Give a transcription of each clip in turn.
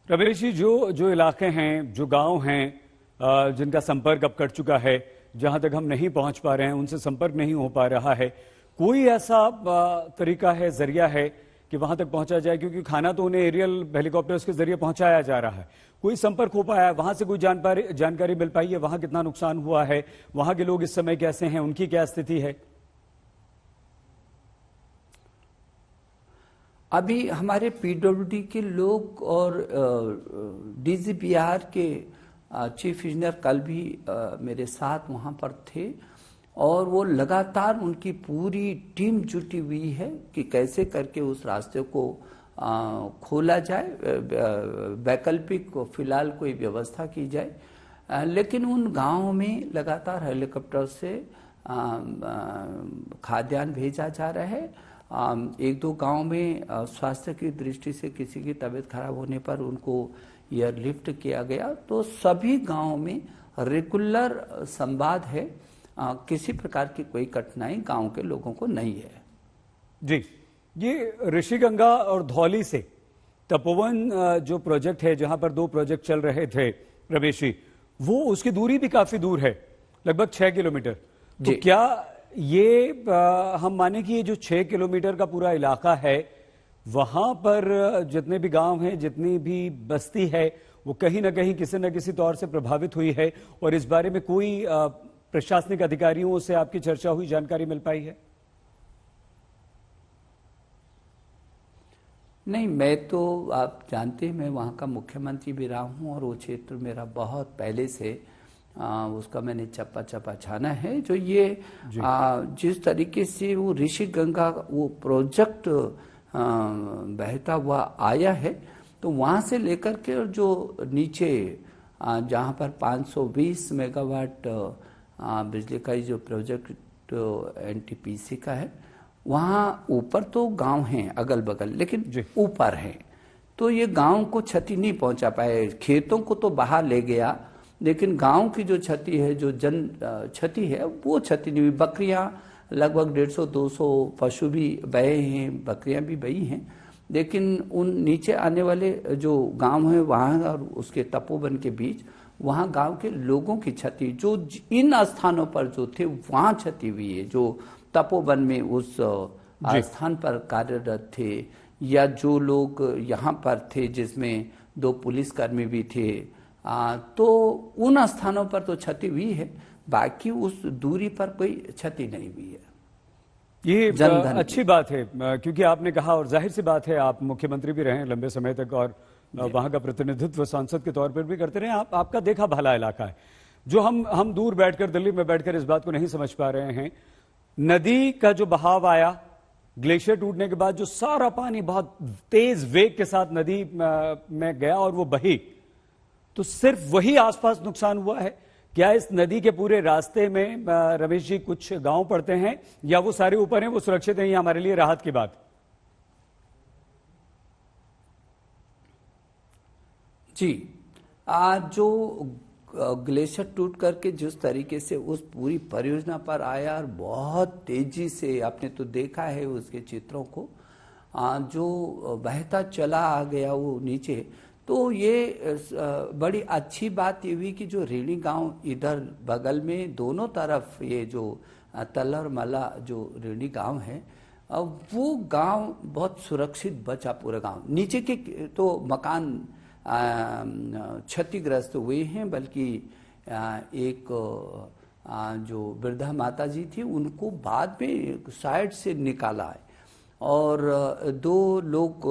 रमेश जी, जो जो इलाके हैं, जो गांव हैं, जिनका संपर्क अब कट चुका है, जहां तक हम नहीं पहुंच पा रहे हैं, उनसे संपर्क नहीं हो पा रहा है, कोई ऐसा तरीका है, जरिया है कि वहां तक पहुंचा जाए? क्योंकि खाना तो उन्हें एरियल हेलीकॉप्टर्स के जरिए पहुंचाया जा रहा है। कोई संपर्क हो पाया है? वहां से कोई जानकारी मिल पाई है? वहां कितना नुकसान हुआ है? वहां के लोग इस समय कैसे हैं? उनकी क्या स्थिति है? अभी हमारे पीडब्ल्यूडी के लोग और डीजीपीआर के चीफ इंजीनियर कल भी मेरे साथ वहां पर थे और वो लगातार उनकी पूरी टीम जुटी हुई है कि कैसे करके उस रास्ते को खोला जाए, वैकल्पिक फिलहाल कोई व्यवस्था की जाए। लेकिन उन गांवों में लगातार हेलीकॉप्टर से खाद्यान्न भेजा जा रहा है। एक दो गांव में स्वास्थ्य की दृष्टि से किसी की तबीयत खराब होने पर उनको एयरलिफ्ट किया गया। तो सभी गांवों में रेगुलर संवाद है, किसी प्रकार की कोई कठिनाई गांव के लोगों को नहीं है। जी, ये ऋषिगंगा और धौली से तपोवन जो प्रोजेक्ट है, जहां पर दो प्रोजेक्ट चल रहे थे रमेश जी, वो उसकी दूरी भी काफी दूर है, लगभग 6 किलोमीटर। तो क्या ये हम माने कि ये जो 6 किलोमीटर का पूरा इलाका है, वहां पर जितने भी गांव हैं, जितनी भी बस्ती है, वो कहीं ना कहीं किसी न किसी तौर से प्रभावित हुई है? और इस बारे में कोई प्रशासनिक अधिकारियों से आपकी चर्चा हुई, जानकारी मिल पाई है? नहीं, मैं तो आप जानते हैं मैं वहाँ का मुख्यमंत्री भी रहा हूँ और वो क्षेत्र मेरा बहुत पहले से उसका मैंने चप्पा चप्पा छाना है। जो ये जिस तरीके से वो ऋषिगंगा वो प्रोजेक्ट बहता हुआ आया है, तो वहाँ से लेकर के जो नीचे जहाँ पर 520 मेगावाट बिजली का जो प्रोजेक्ट एनटीपीसी का है, वहाँ ऊपर तो गांव हैं अगल बगल, लेकिन ऊपर है तो ये गांव को क्षति नहीं पहुंचा पाए। खेतों को तो बाहर ले गया, लेकिन गांव की जो क्षति है, जो जन क्षति है, वो क्षति नहीं हुई। बकरियां लगभग 150-200 पशु भी बहे हैं, बकरियां भी बही हैं, लेकिन उन नीचे आने वाले जो गांव है वहाँ और उसके तपोवन के बीच, वहाँ गांव के लोगों की क्षति जो इन स्थानों पर जो थे वहाँ क्षति हुई है। जो तपोवन में उस स्थान पर कार्यरत थे या जो लोग यहाँ पर थे, जिसमें 2 पुलिसकर्मी भी थे, तो उन स्थानों पर तो क्षति हुई है, बाकी उस दूरी पर कोई क्षति नहीं हुई है। ये अच्छी बात है, क्योंकि आपने कहा, और जाहिर सी बात है, आप मुख्यमंत्री भी रहे लंबे समय तक और वहां का प्रतिनिधित्व सांसद के तौर पर भी करते रहे। आपका देखा भला इलाका है। जो हम दूर बैठकर, दिल्ली में बैठकर इस बात को नहीं समझ पा रहे हैं, नदी का जो बहाव आया ग्लेशियर टूटने के बाद, जो सारा पानी बहुत तेज वेग के साथ नदी में गया और वो बही, तो सिर्फ वही आसपास नुकसान हुआ है? क्या इस नदी के पूरे रास्ते में रमेश जी कुछ गांव पड़ते हैं, या वो सारे ऊपर हैं, वो सुरक्षित हैं? ये हमारे लिए राहत की बात। जी, आज जो ग्लेशियर टूट करके जिस तरीके से उस पूरी परियोजना पर आया और बहुत तेजी से, आपने तो देखा है उसके चित्रों को, जो बहता चला आ गया वो नीचे, तो ये बड़ी अच्छी बात ये हुई कि जो रेणी गांव इधर बगल में दोनों तरफ ये जो तल्लर मला जो रेणी गांव है, वो गांव बहुत सुरक्षित बचा। पूरा गांव नीचे के तो मकान क्षतिग्रस्त हुए हैं, बल्कि एक जो वृद्धा माता जी थी उनको बाद में साइड से निकाला है, और 2 लोग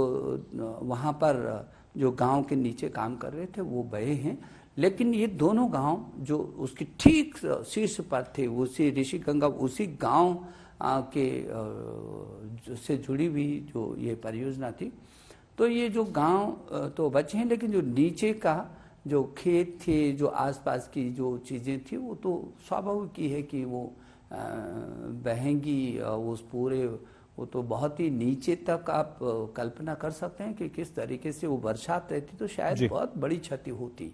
वहाँ पर जो गांव के नीचे काम कर रहे थे वो बहे हैं। लेकिन ये दोनों गांव जो उसके ठीक शीर्ष पर थे, उसी ऋषिगंगा उसी गांव के से जुड़ी हुई जो ये परियोजना थी, तो ये जो गांव तो बचे हैं, लेकिन जो नीचे का जो खेत थे, जो आसपास की जो चीज़ें थी, वो तो स्वाभाविक ही है कि वो बहेंगी। उस पूरे वो तो बहुत ही नीचे तक आप कल्पना कर सकते हैं कि किस तरीके से वो बरसात रहती तो शायद बहुत बड़ी क्षति होती,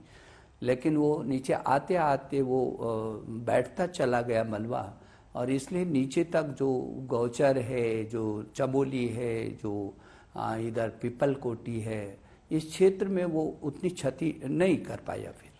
लेकिन वो नीचे आते आते वो बैठता चला गया मलबा, और इसलिए नीचे तक जो गौचर है, जो चमोली है, जो इधर पीपल कोटी है, इस क्षेत्र में वो उतनी क्षति नहीं कर पाया फिर।